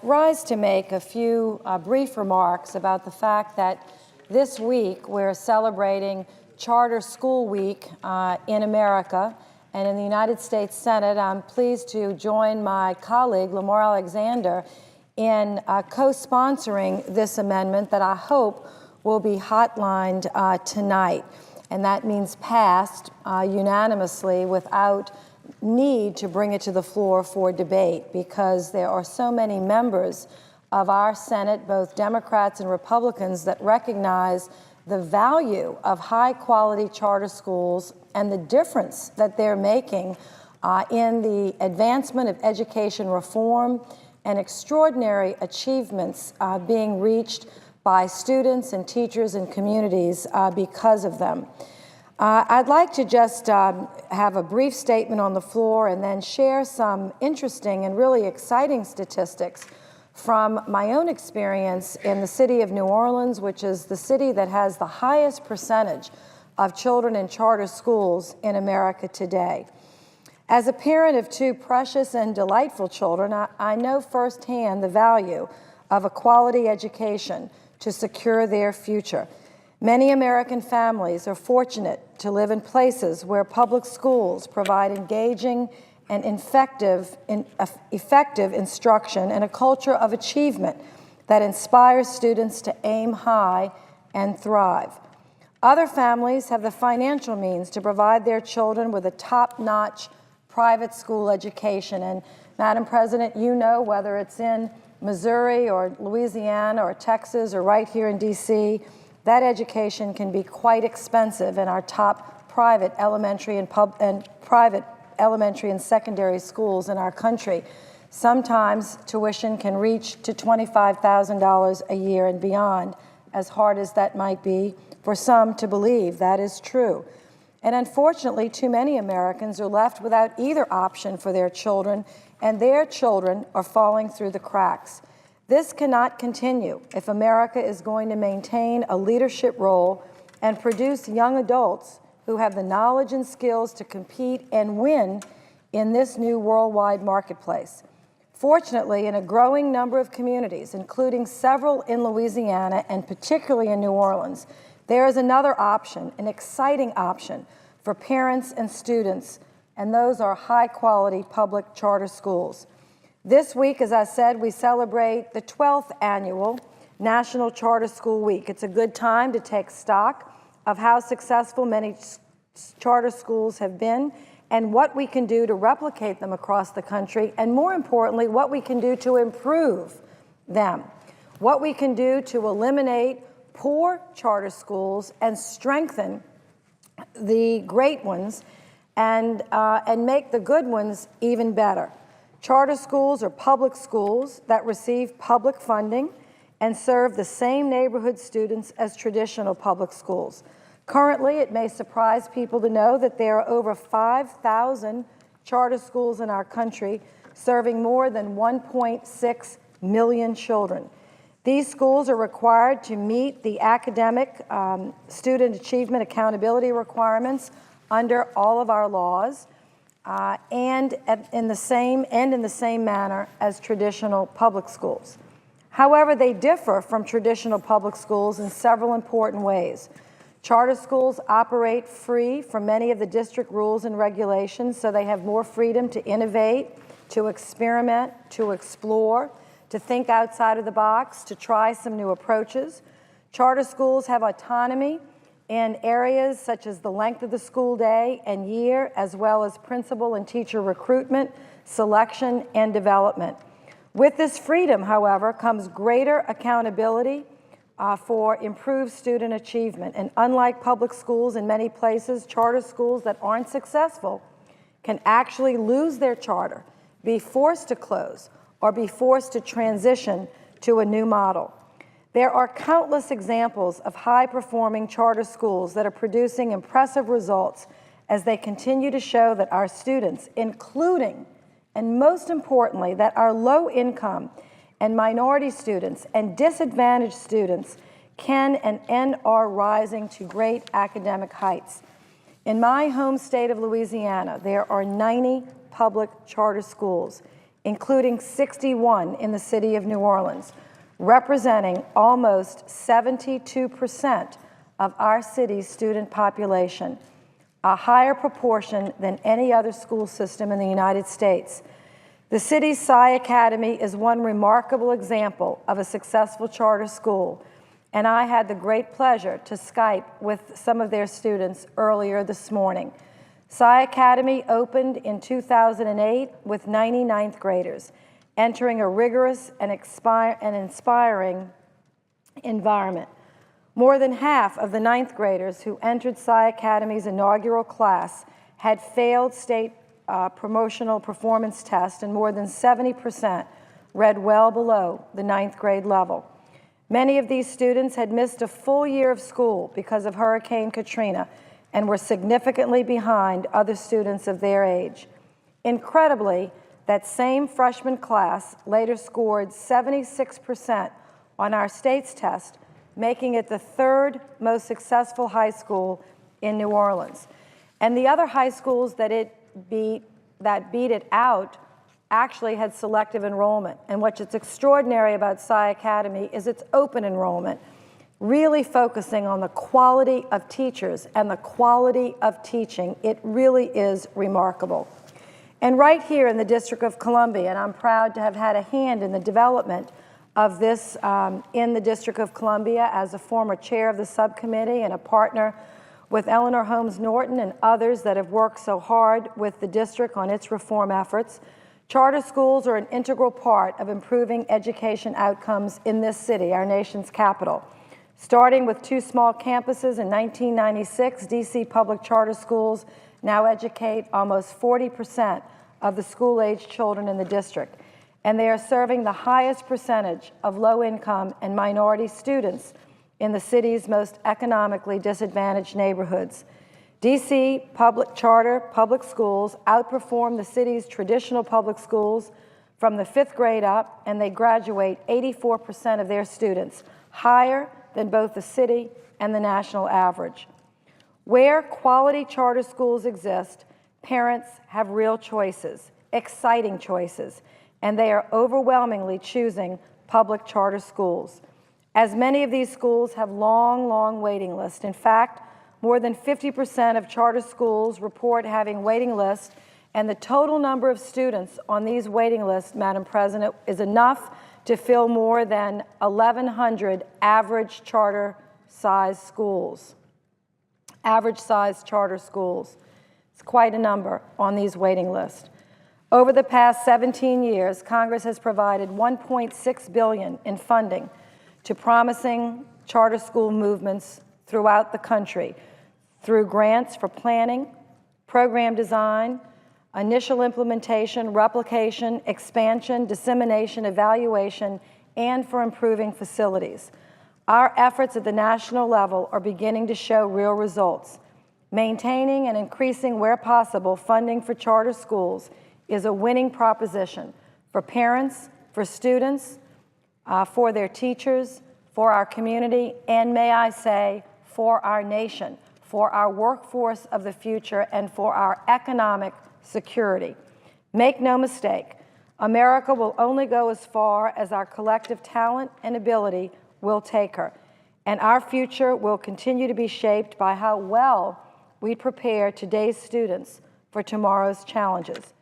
Rise to make a few brief remarks about the fact that this week we're celebrating Charter School Week in America, and in the United States Senate, I'm pleased to join my colleague, Lamar Alexander, in co-sponsoring this amendment that I hope will be hotlined tonight. And that means passed unanimously without need to bring it to the floor for debate, because there are so many members of our Senate, both Democrats and Republicans, that recognize the value of high-quality charter schools and the difference that they're making in the advancement of education reform and extraordinary achievements being reached by students and teachers and communities because of them. I'd like to just have a brief statement on the floor and then share some interesting and really exciting statistics from my own experience in the city of New Orleans, which is the city that has the highest percentage of children in charter schools in America today. As a parent of two precious and delightful children, I know firsthand the value of a quality education to secure their future. Many American families are fortunate to live in places where public schools provide engaging and effective instruction and a culture of achievement that inspires students to aim high and thrive. Other families have the financial means to provide their children with a top-notch private school education. And Madam President, you know, whether it's in Missouri or Louisiana or Texas or right here in D.C., that education can be quite expensive in our top private elementary and private elementary and secondary schools in our country. Sometimes tuition can reach to $25,000 a year and beyond, as hard as that might be for some to believe. That is true. And unfortunately, too many Americans are left without either option for their children, and their children are falling through the cracks. This cannot continue if America is going to maintain a leadership role and produce young adults who have the knowledge and skills to compete and win in this new worldwide marketplace. Fortunately, in a growing number of communities, including several in Louisiana and particularly in New Orleans, there is another option, an exciting option for parents and students, and those are high-quality public charter schools. This week, as I said, we celebrate the 12th annual National Charter School Week. It's a good time to take stock of how successful many charter schools have been and what we can do to replicate them across the country, and more importantly, what we can do to improve them, what we can do to eliminate poor charter schools and strengthen the great ones and make the good ones even better. Charter schools are public schools that receive public funding and serve the same neighborhood students as traditional public schools. Currently, it may surprise people to know that there are over 5,000 charter schools in our country serving more than 1.6 million children. These schools are required to meet the academic student achievement accountability requirements under all of our laws, and in the same manner as traditional public schools. However, they differ from traditional public schools in several important ways. Charter schools operate free from many of the district rules and regulations, so they have more freedom to innovate, to experiment, to explore, to think outside of the box, to try some new approaches. Charter schools have autonomy in areas such as the length of the school day and year, as well as principal and teacher recruitment, selection, and development. With this freedom, however, comes greater accountability for improved student achievement. And unlike public schools in many places, charter schools that aren't successful can actually lose their charter, be forced to close, or be forced to transition to a new model. There are countless examples of high-performing charter schools that are producing impressive results as they continue to show that our students, including, and most importantly, that our low-income and minority students and disadvantaged students can and are rising to great academic heights. In my home state of Louisiana, there are 90 public charter schools. including 61 in the city of New Orleans, representing almost 72% of our city's student population, a higher proportion than any other school system in the United States. The city's Psi Academy is one remarkable example of a successful charter school, and I had the great pleasure to Skype with some of their students earlier this morning. Psi Academy opened in 2008 with 90 ninth graders, entering a rigorous and inspiring environment. More than half of the ninth graders who entered Psi Academy's inaugural class had failed state promotional performance tests, and more than 70% read well below the ninth grade level. Many of these students had missed a full year of school because of Hurricane Katrina and were significantly behind other students of their age. Incredibly, that same freshman class later scored 76% on our state's test, making it the third most successful high school in New Orleans. And the other high schools that beat it out actually had selective enrollment. And what's extraordinary about Psi Academy is its open enrollment, really focusing on the quality of teachers and the quality of teaching. It really is remarkable. And right here in the District of Columbia, and I'm proud to have had a hand in the development of this in the District of Columbia as a former chair of the subcommittee and a partner with Eleanor Holmes Norton and others that have worked so hard with the district on its reform efforts. Charter schools are an integral part of improving education outcomes in this city, our nation's capital. Starting with 2 small campuses in 1996, DC public charter schools now educate almost 40% of the school-age children in the district, and they are serving the highest percentage of low-income and minority students in the city's most economically disadvantaged neighborhoods. DC charter public schools outperform the city's traditional public schools from the 5th grade up, and they graduate 84% of their students, higher than both the city and the national average. Where quality charter schools exist, parents have real choices, exciting choices, and they are overwhelmingly choosing public charter schools. As many of these schools have long waiting lists. In fact, more than 50% of charter schools report having waiting lists, and the total number of students on these waiting lists, Madam President, is enough to fill more than 1,100 average charter-sized schools. Average-sized charter schools. It's quite a number on these waiting lists. Over the past 17 years, Congress has provided $1.6 billion in funding to promising charter school movements throughout the country through grants for planning, program design, initial implementation, replication, expansion, dissemination, evaluation, and for improving facilities. Our efforts at the national level are beginning to show real results. Maintaining and increasing, where possible, funding for charter schools is a winning proposition for parents, for students, for their teachers, for our community, and may I say, for our nation, for our workforce of the future, and for our economic security. Make no mistake, America will only go as far as our collective talent and ability will take her, and our future will continue to be shaped by how well we prepare today's students for tomorrow's challenges.